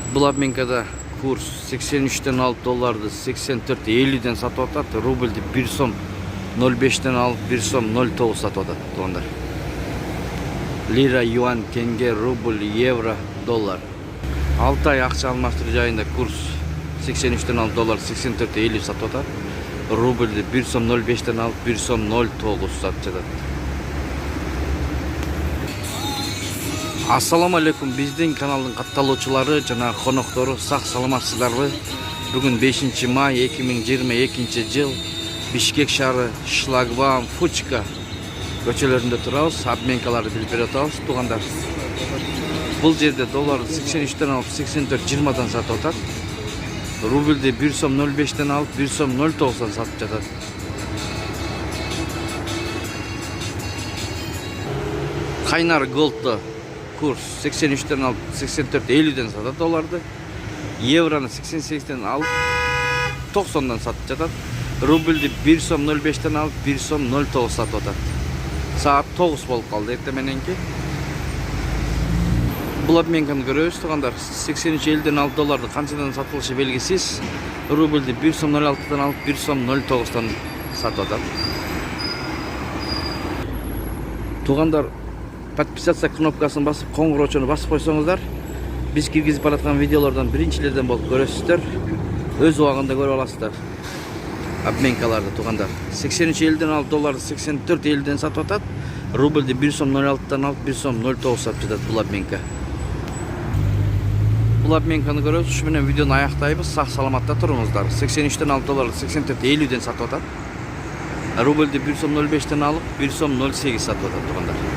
Бұл обменкада курс 83'ten alıp dolardı 84.50'den satып атат. Рубльді 1 сом 05'ten alıp 1 сом 09 satып атат. Туғандар. Lira, yuan, tenge, rubl, евро, доллар. 6 ay ақша алмастыру жайында курс 83'ten alıp dolar 84.50 satып атат. Рубльді 1 сом 05'ten alıp 1 сом 09 satып жатат. Assalamu alaikum, bizden kanalın kattalıçıları, jana konukları, sağ salamatсыздарбы? Bugün 5 may 2022 yıl Bishkek şehri Shлагбаум, Фучка көчөлөрүндө турабыз, обменкаларды билип берип атабыз, туугандар. Бул жерде доллар 83'ten alıp 84.20'dan сатып атат. Рубльді 1 сом 05'ten alıp 1 сом 09'dan сатып жатат. Кайнар голдду kurs 83'ten alıp 84.50'den satat dolardı. Евроны 88'den alıp 90'dan satıp жатат. Рубльді 1 сом 05'ten alıp 1 сом 09 satıp жатат. Saat 9 болуп калды эртемененки. Бул обменканы көрөбүз, туугандар. 83.50'den alıp dolardı канчадан сатылышы белгисиз. Рубльді 1 сом 06'dan alıp 1 сом 09'dan satıp жатат. Туугандар, подписаться кнопкасын басып, коңгуроочуну басып койсоңуздар, биз киргизип бараткан видеолордон биринчилерден болуп көрөсүздөр. Өз убагында көрүп аласыздар. Обменкаларды, туугандар. 83.50'den alıp doları 84.50'den сатып атат. Рубльді 1 сом 06'dan alıp 1 сом 09 сатып жатат бул обменка. Бул обменканы көрөбүз. Ушу менен видеону аяктайбыз. Сак саламатта туруңуздар. 83'den alıp doları 84.50'den сатып атат. Рубльді 1 сом 05'den alıp 1 сом 08 сатып атат, туугандар.